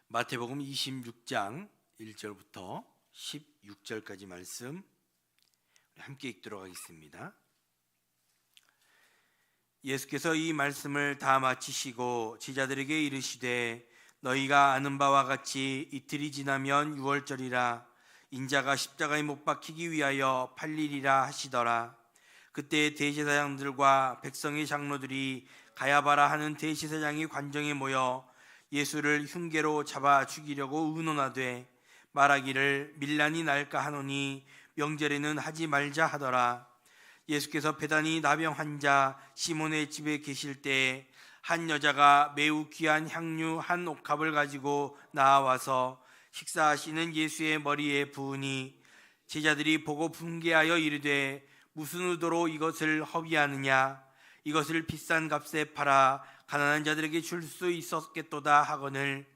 마태복음 26장 1절부터 16절까지 말씀 함께 읽도록 하겠습니다. 예수께서 이 말씀을 다 마치시고 제자들에게 이르시되 너희가 아는 바와 같이 이틀이 지나면 유월절이라 인자가 십자가에 못 박히기 위하여 팔리리라 하시더라. 그때 대제사장들과 백성의 장로들이 가야바라 하는 대제사장이 관정에 모여 예수를 흉계로 잡아 죽이려고 의논하되 말하기를 밀란이 날까 하노니 명절에는 하지 말자 하더라. 예수께서 베다니 나병 환자 시몬의 집에 계실 때에 한 여자가 매우 귀한 향유 한 옥합을 가지고 나와서 식사하시는 예수의 머리에 부으니 제자들이 보고 분개하여 이르되 무슨 의도로 이것을 허비하느냐, 이것을 비싼 값에 팔아 가난한 자들에게 줄 수 있었겠도다 하거늘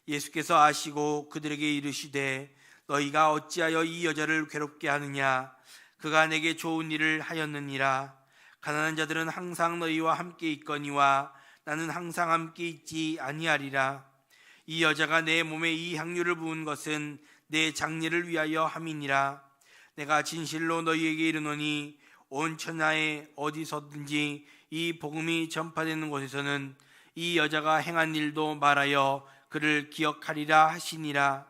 예수께서 아시고 그들에게 이르시되 너희가 어찌하여 이 여자를 괴롭게 하느냐, 그가 내게 좋은 일을 하였느니라. 가난한 자들은 항상 너희와 함께 있거니와 나는 항상 함께 있지 아니하리라. 이 여자가 내 몸에 이 향유를 부은 것은 내 장례를 위하여 함이니라. 내가 진실로 너희에게 이르노니 온 천하에 어디서든지 이 복음이 전파되는 곳에서는 이 여자가 행한 일도 말하여 그를 기억하리라 하시니라.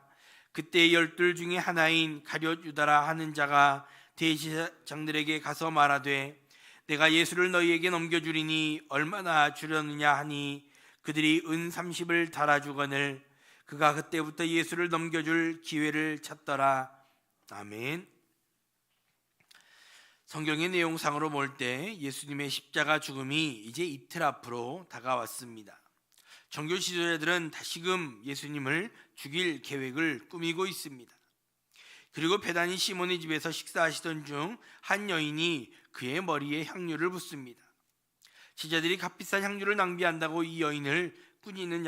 그때 12 중에 하나인 가룟 유다라 하는 자가 대제사장들에게 가서 말하되 내가 예수를 너희에게 넘겨주리니 얼마나 주려느냐 하니 그들이 은 30을 달아주거늘 그가 그때부터 예수를 넘겨줄 기회를 찾더라. 아멘. 성경의 내용상으로 볼 때 예수님의 십자가 죽음이 이제 이틀 앞으로 다가왔습니다. 종교 지도자들은 다시금 예수님을 죽일 계획을 꾸미고 있습니다. 그리고 베다니 시몬의 집에서 식사하시던 중 한 여인이 그의 머리에 향유를 붓습니다. 제자들이 값비싼 향유를 낭비한다고 이 여인을 꾸짖는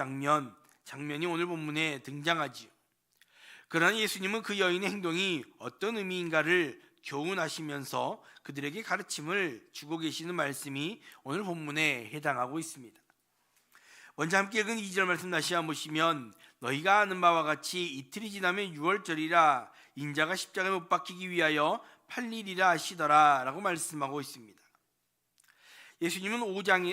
장면이 오늘 본문에 등장하지요. 그러나 예수님은 그 여인의 행동이 어떤 의미인가를 교훈하시면서 그들에게 가르침을 주고 계시는 말씀이 오늘 본문에 해당하고 있습니다. 먼저 함께 읽은 2절 말씀 다시 한번 보시면 너희가 아는 바와 같이 이틀이 지나면 유월절이라 인자가 십자가에 못 박히기 위하여 팔리리라 하시더라 라고 말씀하고 있습니다. 예수님은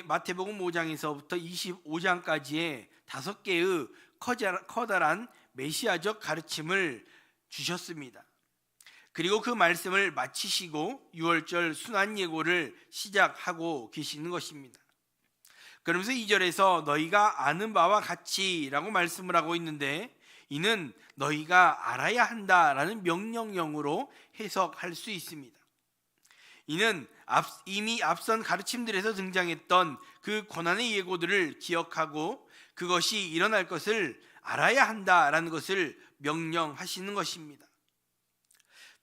마태복음 5장에서부터 25장까지의 5개의 커다란 메시아적 가르침을 주셨습니다. 그리고 그 말씀을 마치시고 유월절 순환 예고를 시작하고 계시는 것입니다. 그러면서 2절에서 너희가 아는 바와 같이 라고 말씀을 하고 있는데 이는 너희가 알아야 한다라는 명령형으로 해석할 수 있습니다. 이는 이미 앞선 가르침들에서 등장했던 그 고난의 예고들을 기억하고 그것이 일어날 것을 알아야 한다라는 것을 명령하시는 것입니다.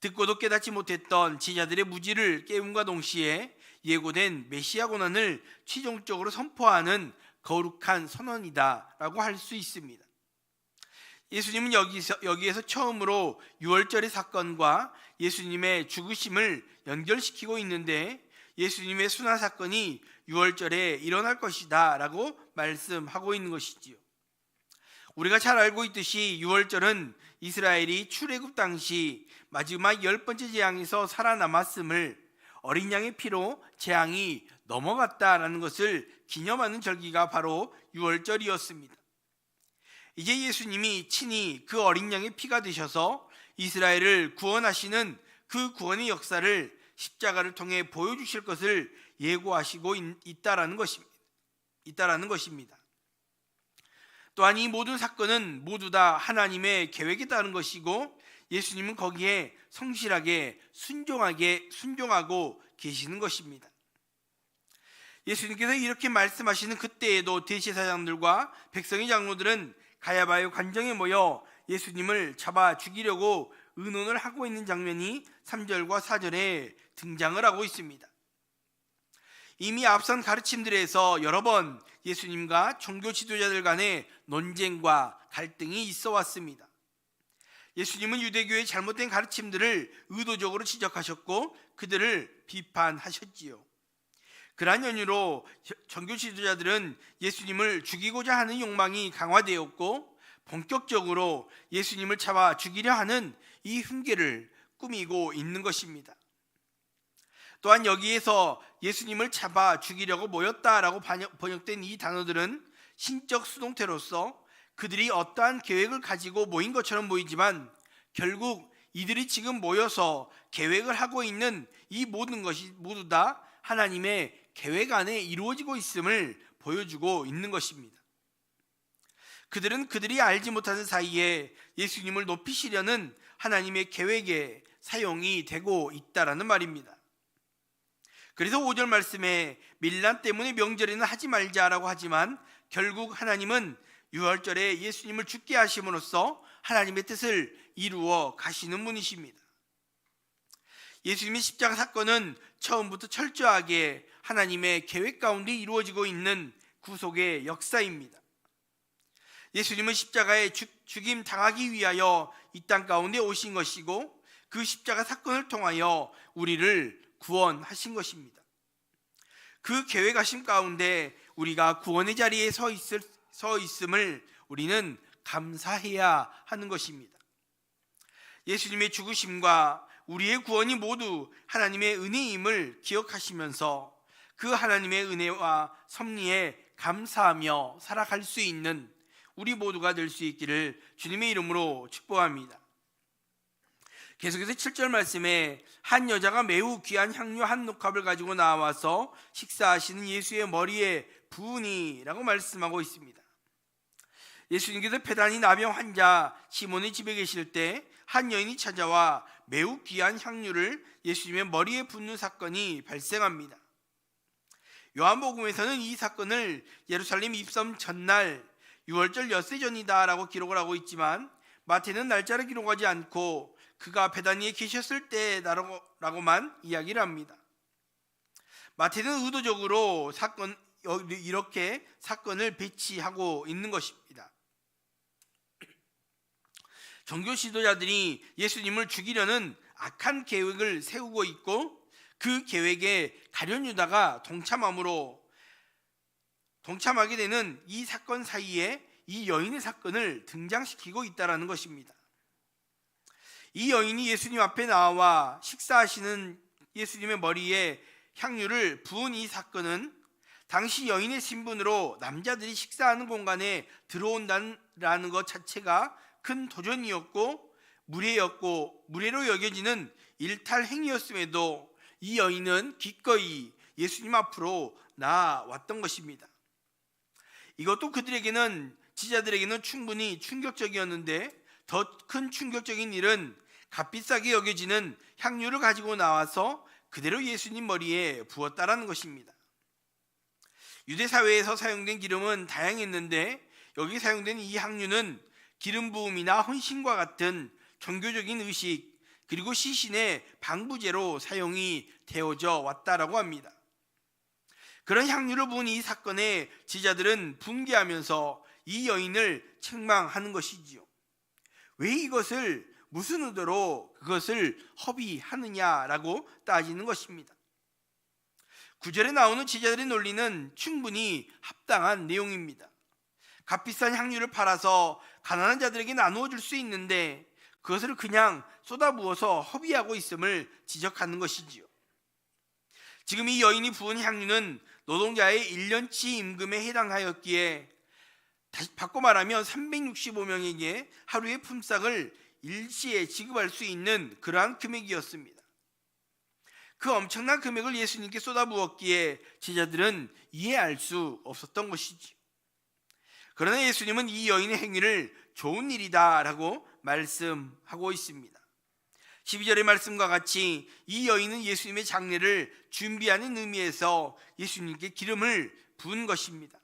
듣고도 깨닫지 못했던 제자들의 무지를 깨움과 동시에 예고된 메시아 고난을 최종적으로 선포하는 거룩한 선언이다 라고 할 수 있습니다. 예수님은 여기에서 처음으로 유월절의 사건과 예수님의 죽으심을 연결시키고 있는데 예수님의 순환 사건이 유월절에 일어날 것이다 라고 말씀하고 있는 것이지요. 우리가 잘 알고 있듯이 유월절은 이스라엘이 출애굽 당시 마지막 10번째 재앙에서 살아남았음을 어린 양의 피로 재앙이 넘어갔다라는 것을 기념하는 절기가 바로 유월절이었습니다. 이제 예수님이 친히 그 어린 양의 피가 되셔서 이스라엘을 구원하시는 그 구원의 역사를 십자가를 통해 보여주실 것을 예고하시고 있다라는 것입니다. 또한 이 모든 사건은 모두 다 하나님의 계획에 따른 것이고 예수님은 거기에 성실하게 순종하고 계시는 것입니다. 예수님께서 이렇게 말씀하시는 그때에도 대제사장들과 백성의 장로들은 가야바의 관정에 모여 예수님을 잡아 죽이려고 의논을 하고 있는 장면이 3절과 4절에 등장을 하고 있습니다. 이미 앞선 가르침들에서 여러 번 예수님과 종교 지도자들 간의 논쟁과 갈등이 있어 왔습니다. 예수님은 유대교의 잘못된 가르침들을 의도적으로 지적하셨고 그들을 비판하셨지요. 그러한 연유로 종교 지도자들은 예수님을 죽이고자 하는 욕망이 강화되었고 본격적으로 예수님을 잡아 죽이려 하는 이 흉계를 꾸미고 있는 것입니다. 또한 여기에서 예수님을 잡아 죽이려고 모였다라고 번역된 이 단어들은 신적 수동태로서 그들이 어떠한 계획을 가지고 모인 것처럼 보이지만 결국 이들이 지금 모여서 계획을 하고 있는 이 모든 것이 모두 다 하나님의 계획 안에 이루어지고 있음을 보여주고 있는 것입니다. 그들은 그들이 알지 못하는 사이에 예수님을 높이시려는 하나님의 계획에 사용이 되고 있다라는 말입니다. 그래서 5절 말씀에 밀란 때문에 명절에는 하지 말자라고 하지만 결국 하나님은 유월절에 예수님을 죽게 하심으로써 하나님의 뜻을 이루어 가시는 분이십니다. 예수님의 십자가 사건은 처음부터 철저하게 하나님의 계획 가운데 이루어지고 있는 구속의 역사입니다. 예수님은 십자가에 죽임 당하기 위하여 이 땅 가운데 오신 것이고 그 십자가 사건을 통하여 우리를 구원하신 것입니다. 그 계획하심 가운데 우리가 구원의 자리에 서 있음을 우리는 감사해야 하는 것입니다. 예수님의 죽으심과 우리의 구원이 모두 하나님의 은혜임을 기억하시면서 그 하나님의 은혜와 섭리에 감사하며 살아갈 수 있는 우리 모두가 될 수 있기를 주님의 이름으로 축복합니다. 계속해서 7절 말씀에 한 여자가 매우 귀한 향료 한 녹합을 가지고 나와서 식사하시는 예수의 머리에 부으니라고 말씀하고 있습니다. 예수님께서 배단위 나병 환자 시몬의 집에 계실 때 한 여인이 찾아와 매우 귀한 향료를 예수님의 머리에 붓는 사건이 발생합니다. 요한복음에서는 이 사건을 예루살렘 입성 전날 유월절 엿새 전이다 라고 기록을 하고 있지만 마태는 날짜를 기록하지 않고 그가 베다니에 계셨을 때라고만 이야기를 합니다. 마태는 의도적으로 이렇게 사건을 배치하고 있는 것입니다. 종교 지도자들이 예수님을 죽이려는 악한 계획을 세우고 있고 그 계획에 가룟 유다가 동참하게 되는 이 사건 사이에 이 여인의 사건을 등장시키고 있다는 것입니다. 이 여인이 예수님 앞에 나와 식사하시는 예수님의 머리에 향유를 부은 이 사건은 당시 여인의 신분으로 남자들이 식사하는 공간에 들어온다는 것 자체가 큰 도전이었고 무례로 여겨지는 일탈 행위였음에도 이 여인은 기꺼이 예수님 앞으로 나아왔던 것입니다. 이것도 그들에게는 지자들에게는 충분히 충격적이었는데 더 큰 충격적인 일은 값비싸게 여겨지는 향유를 가지고 나와서 그대로 예수님 머리에 부었다라는 것입니다. 유대 사회에서 사용된 기름은 다양했는데 여기 사용된 이 향유는 기름 부음이나 헌신과 같은 종교적인 의식 그리고 시신의 방부제로 사용이 되어져 왔다라고 합니다. 그런 향유를 부은 이 사건에 지자들은 분개하면서 이 여인을 책망하는 것이지요. 왜 이것을 무슨 의도로 그것을 허비하느냐라고 따지는 것입니다. 9절에 나오는 지자들의 논리는 충분히 합당한 내용입니다. 값비싼 향유를 팔아서 가난한 자들에게 나누어 줄 수 있는데 그것을 그냥 쏟아부어서 허비하고 있음을 지적하는 것이지요. 지금 이 여인이 부은 향유는 노동자의 1년치 임금에 해당하였기에 다시 바꿔 말하면 365명에게 하루의 품삯을 일시에 지급할 수 있는 그러한 금액이었습니다. 그 엄청난 금액을 예수님께 쏟아부었기에 제자들은 이해할 수 없었던 것이지요. 그러나 예수님은 이 여인의 행위를 좋은 일이다 라고 말씀하고 있습니다. 12절의 말씀과 같이 이 여인은 예수님의 장례를 준비하는 의미에서 예수님께 기름을 부은 것입니다.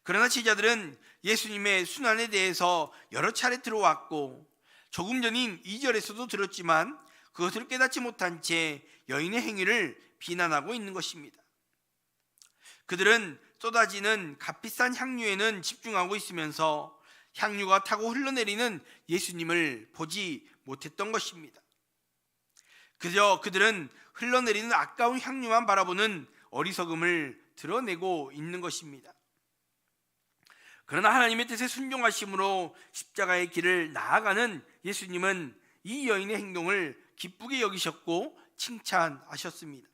그러나 제자들은 예수님의 순환에 대해서 여러 차례 들어왔고 조금 전인 2절에서도 들었지만 그것을 깨닫지 못한 채 여인의 행위를 비난하고 있는 것입니다. 그들은 쏟아지는 값비싼 향유에는 집중하고 있으면서 향유가 타고 흘러내리는 예수님을 보지 못했던 것입니다. 그저 그들은 흘러내리는 아까운 향유만 바라보는 어리석음을 드러내고 있는 것입니다. 그러나 하나님의 뜻에 순종하심으로 십자가의 길을 나아가는 예수님은 이 여인의 행동을 기쁘게 여기셨고 칭찬하셨습니다.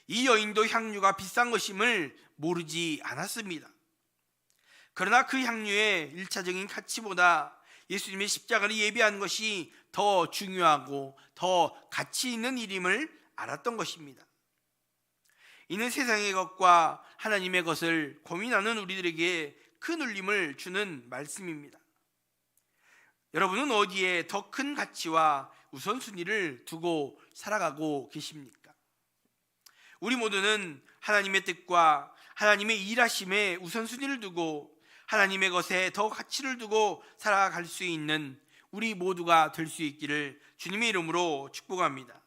이 여인도 향유가 비싼 것임을 모르지 않았습니다. 그러나 그 향유의 1차적인 가치보다 예수님의 십자가를 예비하는 것이 더 중요하고 더 가치 있는 일임을 알았던 것입니다. 이는 세상의 것과 하나님의 것을 고민하는 우리들에게 큰 울림을 주는 말씀입니다. 여러분은 어디에 더 큰 가치와 우선순위를 두고 살아가고 계십니까? 우리 모두는 하나님의 뜻과 하나님의 일하심에 우선순위를 두고 하나님의 것에 더 가치를 두고 살아갈 수 있는 우리 모두가 될 수 있기를 주님의 이름으로 축복합니다.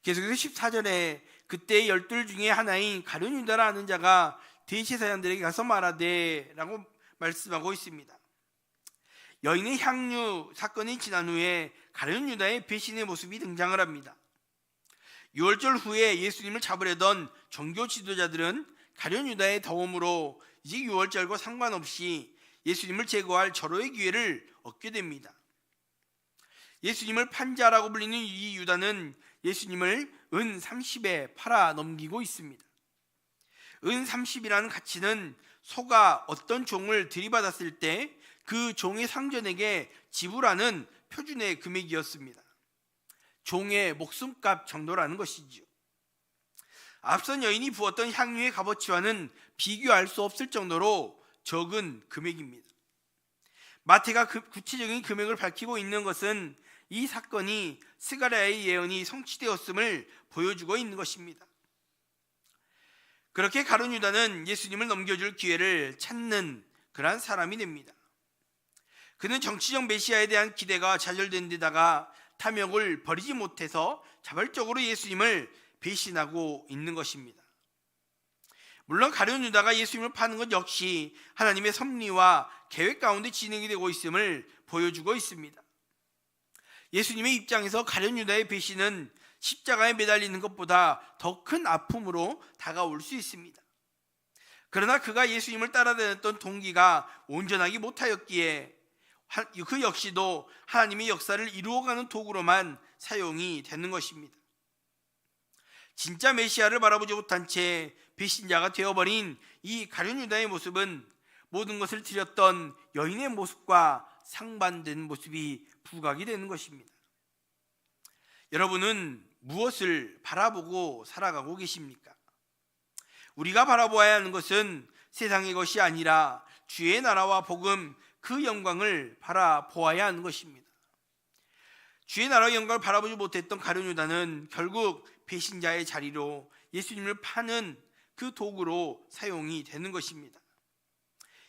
계속해서 14절에 그때 12 중에 하나인 가룟 유다라 하는 자가 대제사장들에게 가서 말하되 라고 말씀하고 있습니다. 여인의 향유 사건이 지난 후에 가룟 유다의 배신의 모습이 등장을 합니다. 6월절 후에 예수님을 잡으려던 종교 지도자들은 가룟 유다의 도움으로 이제 6월절과 상관없이 예수님을 제거할 절호의 기회를 얻게 됩니다. 예수님을 판자라고 불리는 이 유다는 예수님을 은 30에 팔아 넘기고 있습니다. 은 30이라는 가치는 소가 어떤 종을 들이받았을 때 그 종의 상전에게 지불하는 표준의 금액이었습니다. 종의 목숨값 정도라는 것이죠. 앞선 여인이 부었던 향유의 값어치와는 비교할 수 없을 정도로 적은 금액입니다. 마태가 구체적인 금액을 밝히고 있는 것은 이 사건이 스가랴의 예언이 성취되었음을 보여주고 있는 것입니다. 그렇게 가룟 유다는 예수님을 넘겨줄 기회를 찾는 그러한 사람이 됩니다. 그는 정치적 메시아에 대한 기대가 좌절된 데다가 탐욕을 버리지 못해서 자발적으로 예수님을 배신하고 있는 것입니다. 물론 가룟 유다가 예수님을 파는 것 역시 하나님의 섭리와 계획 가운데 진행이 되고 있음을 보여주고 있습니다. 예수님의 입장에서 가룟 유다의 배신은 십자가에 매달리는 것보다 더 큰 아픔으로 다가올 수 있습니다. 그러나 그가 예수님을 따라다녔던 동기가 온전하기 못하였기에 그 역시도 하나님의 역사를 이루어가는 도구로만 사용이 되는 것입니다. 진짜 메시아를 바라보지 못한 채 배신자가 되어버린 이 가룟 유다의 모습은 모든 것을 드렸던 여인의 모습과 상반된 모습이 부각이 되는 것입니다. 여러분은 무엇을 바라보고 살아가고 계십니까? 우리가 바라보아야 하는 것은 세상의 것이 아니라 주의 나라와 복음, 그 영광을 바라보아야 하는 것입니다. 주의 나라의 영광을 바라보지 못했던 가룟 유다는 결국 배신자의 자리로 예수님을 파는 그 도구로 사용이 되는 것입니다.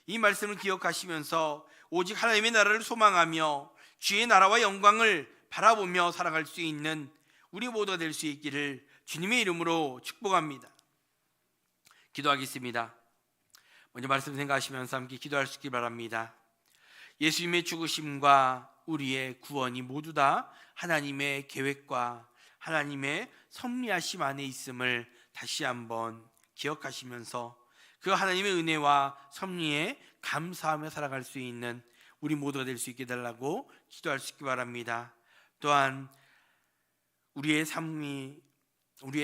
이 말씀을 기억하시면서 오직 하나님의 나라를 소망하며 주의 나라와 영광을 바라보며 살아갈 수 있는 우리 모두가 될 수 있기를 주님의 이름으로 축복합니다. 기도하겠습니다. 먼저 말씀 생각하시면서 함께 기도할 수 있기 바랍니다. 예수님의 죽으심과 우리의 구원이 모두 다 하나님의 계획과 하나님의 섭리하심 안에 있음을 다시 한번 기억하시면서 그 하나님의 은혜와 섭리에 감사하며 살아갈 수 있는 우리 모두가 될 수 있게 달라고 기도할 수 있기 바랍니다. 또한 우리의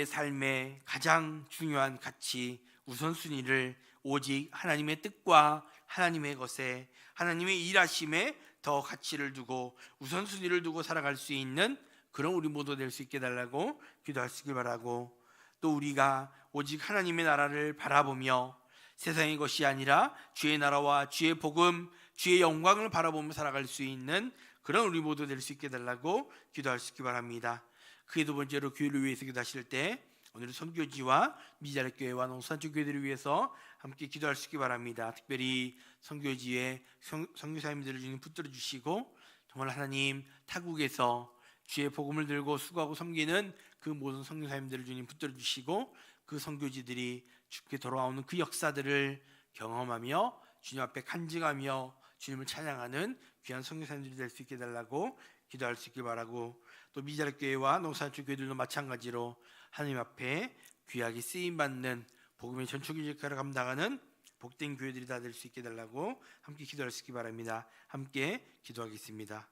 삶의 가장 중요한 가치, 우선순위를 오직 하나님의 뜻과 하나님의 것에, 하나님의 일하심에 더 가치를 두고 우선순위를 두고 살아갈 수 있는 그런 우리 모두 될 수 있게 달라고 기도하시길 바라고, 또 우리가 오직 하나님의 나라를 바라보며 세상의 것이 아니라 주의 나라와 주의 복음, 주의 영광을 바라보며 살아갈 수 있는 그런 우리 모두 될 수 있게 달라고 기도할 수 있기 바랍니다. 그에 두 번째로 교회를 위해서 기도하실 때 오늘 선교지와 미자립교회와 농산주 교회들을 위해서 함께 기도할 수 있기 바랍니다. 특별히 선교지에 선교사님들을 주님 붙들어 주시고 정말 하나님 타국에서 주의 복음을 들고 수고하고 섬기는 그 모든 선교사님들을 주님 붙들어 주시고 그 선교지들이 주께 돌아오는 그 역사들을 경험하며 주님 앞에 간증하며 주님을 찬양하는 귀한 선교사님들이 될 수 있게 달라고 기도할 수 있길 바라고, 또 미자립교회와 농산주 교회들도 마찬가지로 하나님 앞에 귀하게 쓰임받는 복음의 전초기 역할을 감당하는 복된 교회들이 다 될 수 있게 해달라고 함께 기도할 수 있기 바랍니다. 함께 기도하겠습니다.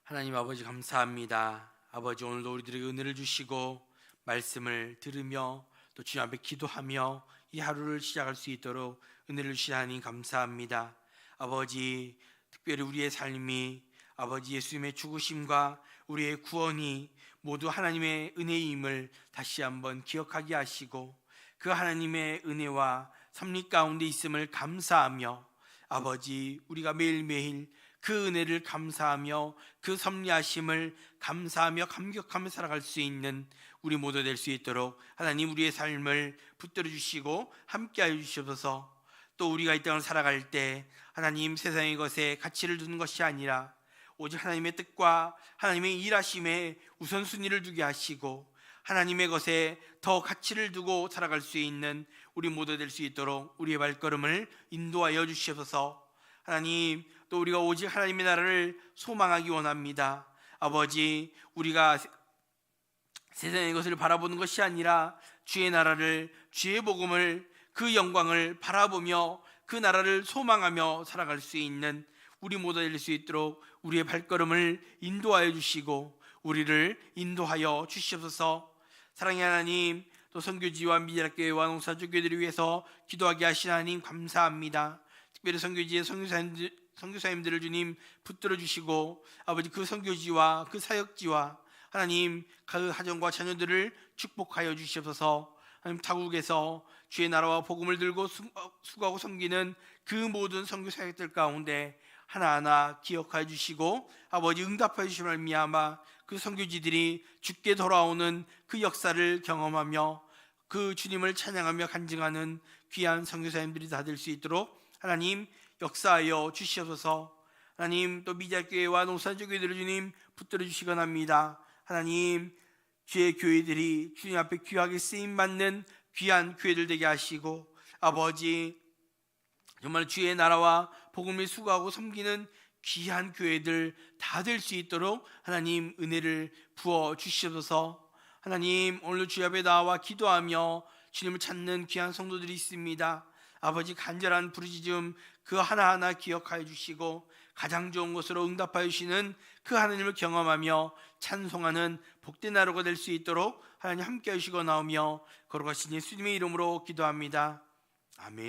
하나님 아버지 감사합니다. 아버지 오늘도 우리들에게 은혜를 주시고 말씀을 들으며 또 주님 앞에 기도하며 이 하루를 시작할 수 있도록 은혜를 주시니 감사합니다. 아버지 특별히 우리의 삶이 아버지 예수님의 죽으심과 우리의 구원이 모두 하나님의 은혜임을 다시 한번 기억하게 하시고 그 하나님의 은혜와 섭리 가운데 있음을 감사하며 아버지 우리가 매일매일 그 은혜를 감사하며 그 섭리하심을 감사하며 감격하며 살아갈 수 있는 우리 모두 될 수 있도록 하나님 우리의 삶을 붙들어 주시고 함께하여 주시옵소서. 또 우리가 이 땅을 살아갈 때 하나님 세상의 것에 가치를 두는 것이 아니라 오직 하나님의 뜻과 하나님의 일하심에 우선순위를 두게 하시고 하나님의 것에 더 가치를 두고 살아갈 수 있는 우리 모두 될 수 있도록 우리의 발걸음을 인도하여 주시옵소서. 하나님 또 우리가 오직 하나님의 나라를 소망하기 원합니다. 아버지 우리가 세상의 것을 바라보는 것이 아니라 주의 나라를 주의 복음을 그 영광을 바라보며 그 나라를 소망하며 살아갈 수 있는 우리 모두 될 수 있도록 우리의 발걸음을 인도하여 주시고 우리를 인도하여 주시옵소서. 사랑의 하나님 또 선교지와 미디어교회와 농사주교회들을 위해서 기도하게 하신 하나님 감사합니다. 특별히 선교지의 선교사님들을 주님 붙들어 주시고 아버지 그 선교지와 그 사역지와 하나님 그 가정과 자녀들을 축복하여 주시옵소서. 하나님 타국에서 주의 나라와 복음을 들고 수고하고 섬기는 그 모든 선교 사역들 가운데 하나하나 기억하여 주시고 아버지 응답하여 주시며 말미암아 그 선교지들이 주께 돌아오는 그 역사를 경험하며 그 주님을 찬양하며 간증하는 귀한 선교사님들이 다 될 수 있도록 하나님 역사하여 주시옵소서. 하나님 또 미자교회와 농산주교회들을 주님 붙들어 주시곤 합니다. 하나님 주의 교회들이 주님 앞에 귀하게 쓰임받는 귀한 교회들 되게 하시고 아버지 정말 주의 나라와 복음을 수고하고 섬기는 귀한 교회들 다 될 수 있도록 하나님 은혜를 부어 주시옵소서. 하나님 오늘 주의 앞에 나와 기도하며 주님을 찾는 귀한 성도들이 있습니다. 아버지 간절한 부르짖음 그 하나하나 기억하여 주시고 가장 좋은 것으로 응답하여 주시는 그 하나님을 경험하며 찬송하는 복된 나라가 될 수 있도록 하나님 함께 하시고 나오며 걸어가신 예수님의 이름으로 기도합니다. 아멘.